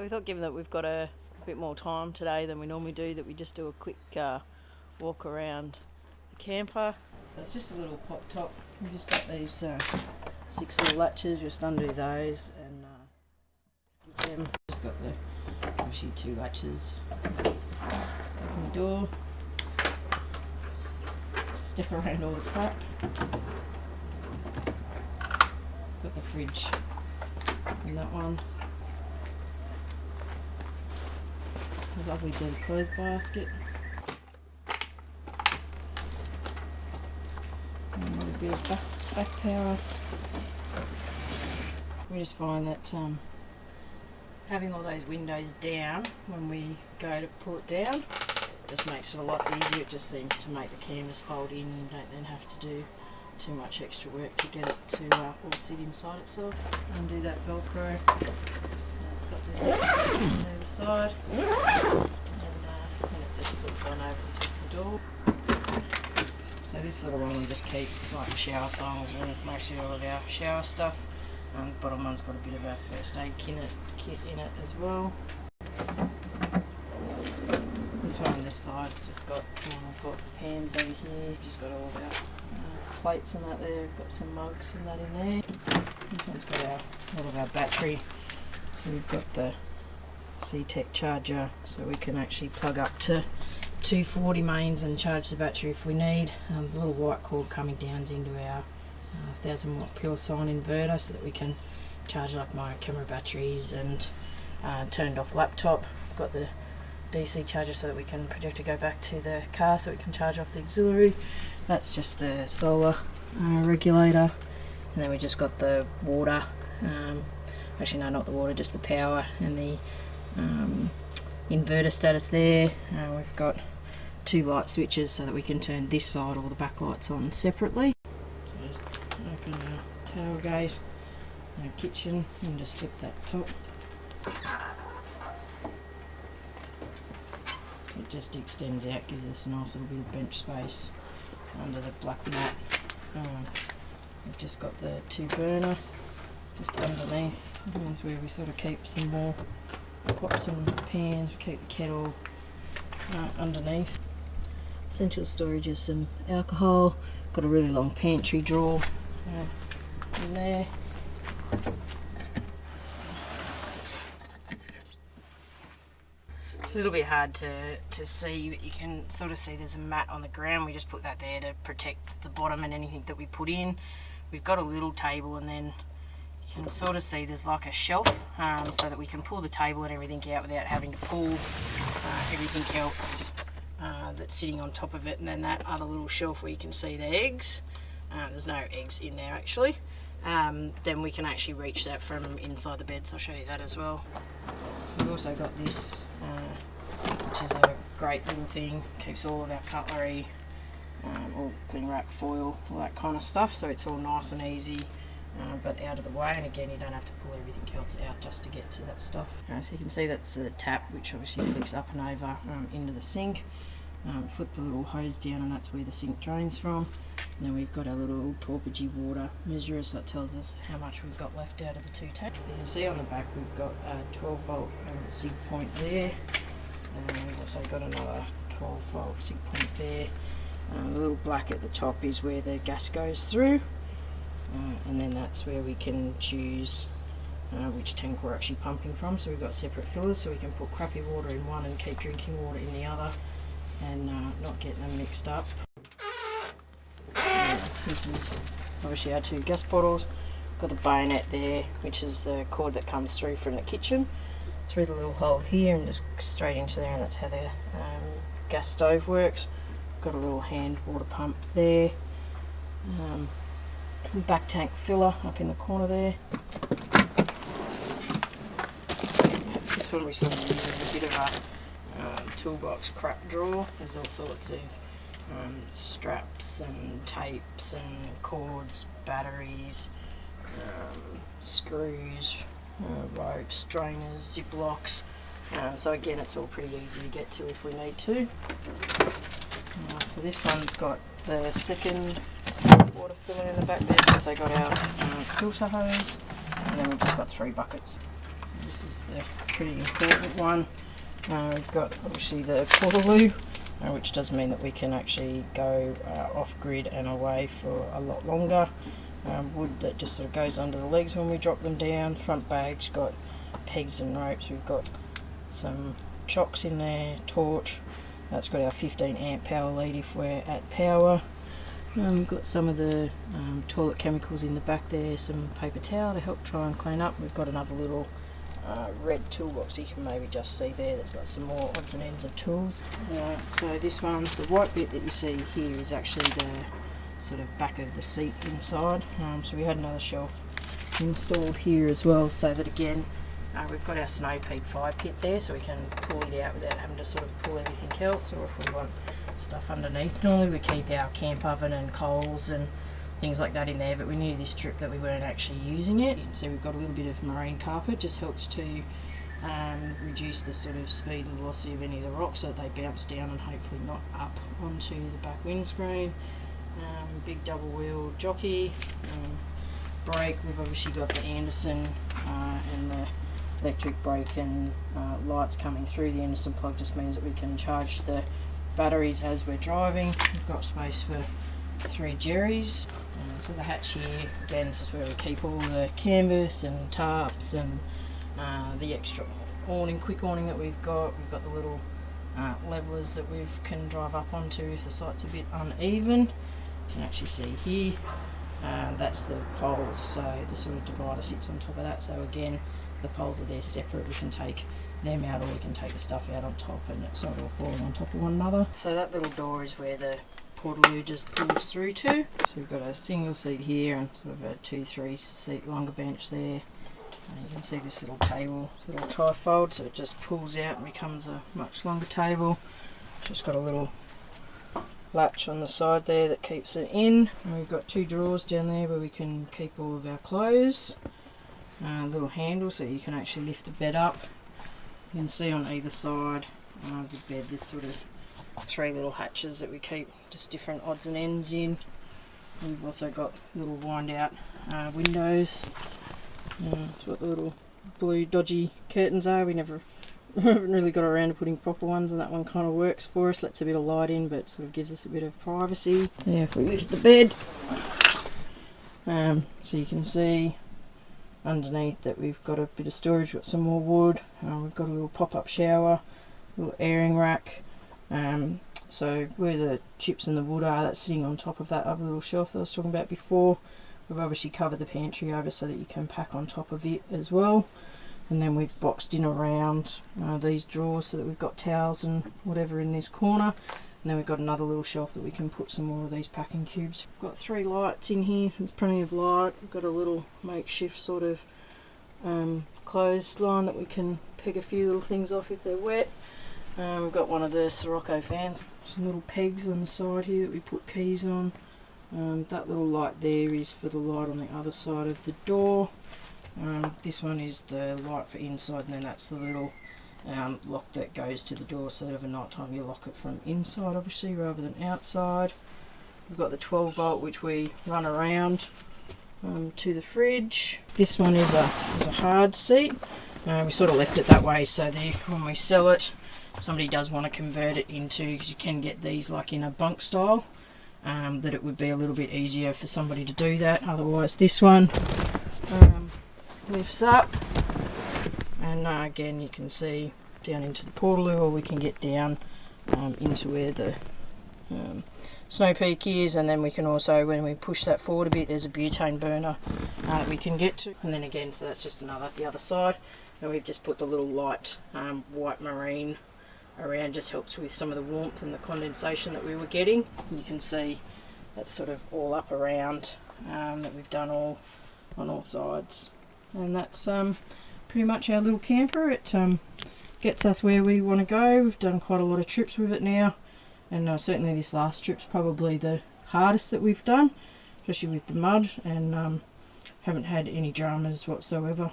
We thought, given that we've got a bit more time today than we normally do, that we just do a quick walk around the camper. So it's just a little pop top. We've just got these 6 little latches, just undo those and give them. Just got the obviously 2 latches. Let's open the door. Step around all the crap. Got the fridge in that one. A lovely dirty clothes basket. And a little bit of back power. We just find that having all those windows down when we go to pull it down just makes it a lot easier. It just seems to make the canvas fold in. You don't then have to do too much extra work to get it to all sit inside itself. Undo that Velcro. It's got the zips on the other side, and it just flips on over the top of the door. So this little one we just keep like shower thongs and mostly all of our shower stuff. The bottom one's got a bit of our first aid kit in it as well. This one on this side's just got pans over here. Just got all of our plates and that there. We've got some mugs and that in there. This one's got all of our battery. So we've got the C-Tech charger, so we can actually plug up to 240 mains and charge the battery if we need. The little white cord coming down into our 1000 watt pure sine inverter, so that we can charge like my camera batteries and turned off laptop. We've got the DC charger so that we can projector go back to the car so we can charge off the auxiliary. That's just the solar regulator, and then we just got the water. Actually no, not the water, just the power and the inverter status there. We've got 2 light switches so that we can turn this side or the back lights on separately. So just open our tailgate, our kitchen, and just flip that top. So it just extends out, gives us a nice little bit of bench space under the black mat. We've just got the 2 burner just underneath. That's where we sort of keep some more pots and pans. We keep the kettle underneath. Essential storage is some alcohol. Got a really long pantry drawer in there. It's a little bit hard to see, but you can sort of see there's a mat on the ground. We just put that there to protect the bottom and anything that we put in. We've got a little table, and then you can sort of see there's like a shelf, so that we can pull the table and everything out without having to pull everything else that's sitting on top of it. And then that other little shelf where you can see the eggs, there's no eggs in there actually, then we can actually reach that from inside the bed, so I'll show you that as well. We've also got this, which is a great little thing, keeps all of our cutlery, all cling wrap, foil, all that kind of stuff, so it's all nice and easy, but out of the way. And again, you don't have to pull everything else out just to get to that stuff. So you can see that's the tap, which obviously flicks up and over into the sink. Flip the little hose down, and that's where the sink drains from. And then we've got our little torpidgy water measurer, so that tells us how much we've got left out of the 2 taps. You can see on the back we've got a 12 volt sig point there, and we've also got another 12 volt sig point there. The little black at the top is where the gas goes through, and then that's where we can choose which tank we're actually pumping from. So we've got separate fillers, so we can put crappy water in one and keep drinking water in the other, and not get them mixed up. So this is obviously our 2 gas bottles. Got the bayonet there, which is the cord that comes through from the kitchen through the little hole here and just straight into there, and that's how the gas stove works. Got a little hand water pump there. Back tank filler up in the corner there. This one we sort of use as a bit of a toolbox crap drawer. There's all sorts of straps and tapes and cords, batteries, screws, ropes, strainers, zip locks. So again, it's all pretty easy to get to if we need to. So this one's got the second water filler in the back there. It's also got our filter hose, and then we've just got 3 buckets. So this is the pretty important one. We've got obviously the portaloo, which does mean that we can actually go off-grid and away for a lot longer. Wood that just sort of goes under the legs when we drop them down. Front bag's got pegs and ropes. We've got some chocks in there, torch. That's got our 15 amp power lead if we're at power. We've got some of the toilet chemicals in the back there, some paper towel to help try and clean up. We've got another little red toolbox you can maybe just see there that's got some more odds and ends of tools. So this one, the white bit that you see here is actually the sort of back of the seat inside. So we had another shelf installed here as well, so that again we've got our snow peak fire pit there, so we can pull it out without having to sort of pull everything else, or if we want stuff underneath. Normally we keep our camp oven and coals and things like that in there, but we knew this trip that we weren't actually using it. You can see we've got a little bit of marine carpet, just helps to reduce the sort of speed and velocity of any of the rocks so that they bounce down and hopefully not up onto the back windscreen. Big double wheel jockey, brake. We've obviously got the Anderson and the electric brake and lights coming through. The Anderson plug just means that we can charge the batteries as we're driving. We've got space for 3 jerrys. So the hatch here, again, this is where we keep all the canvas and tarps and the extra awning, quick awning that we've got. We've got the little levelers that we can drive up onto if the site's a bit uneven. You can actually see here, that's the poles, so the sort of divider sits on top of that. So again, the poles are there separate. We can take them out, or we can take the stuff out on top, and it's not all falling on top of one another. So that little door is where the portaloo just pulls through to. So we've got a single seat here and sort of a 2-3 seat longer bench there. And you can see this little table, little trifold, so it just pulls out and becomes a much longer table. Just got a little latch on the side there that keeps it in, and we've got 2 drawers down there where we can keep all of our clothes. A little handle so you can actually lift the bed up. You can see on either side of the bed there's sort of 3 little hatches that we keep just different odds and ends in. We've also got little wind out windows. That's what the little blue dodgy curtains are. We haven't really got around to putting proper ones, and that one kind of works for us, lets a bit of light in but sort of gives us a bit of privacy. Yeah, if we lift the bed, so you can see underneath that we've got a bit of storage, got some more wood. We've got a little pop-up shower, little airing rack. So where the chips and the wood are, that's sitting on top of that other little shelf that I was talking about before. We've obviously covered the pantry over so that you can pack on top of it as well. And then we've boxed in around these drawers so that we've got towels and whatever in this corner. And then we've got another little shelf that we can put some more of these packing cubes. We've got 3 lights in here, so there's plenty of light. We've got a little makeshift sort of clothesline that we can peg a few little things off if they're wet. We've got one of the Sirocco fans, some little pegs on the side here that we put keys on. That little light there is for the light on the other side of the door. This one is the light for inside, and then that's the little lock that goes to the door, so that over night time you lock it from inside obviously rather than outside. We've got the 12 volt which we run around to the fridge. This one is a hard seat. We sort of left it that way so that if when we sell it, somebody does want to convert it into, because you can get these like in a bunk style, that it would be a little bit easier for somebody to do that. Otherwise this one lifts up, and again you can see down into the portaloo, or we can get down into where the snow peak is, and then we can also, when we push that forward a bit, there's a butane burner that we can get to. And then again, so that's just the other side, and we've just put the little light white marine around, just helps with some of the warmth and the condensation that we were getting. You can see that's sort of all up around, that we've done all on all sides, and that's pretty much our little camper. It gets us where we want to go. We've done quite a lot of trips with it now, and certainly this last trip's probably the hardest that we've done, especially with the mud, and haven't had any dramas whatsoever.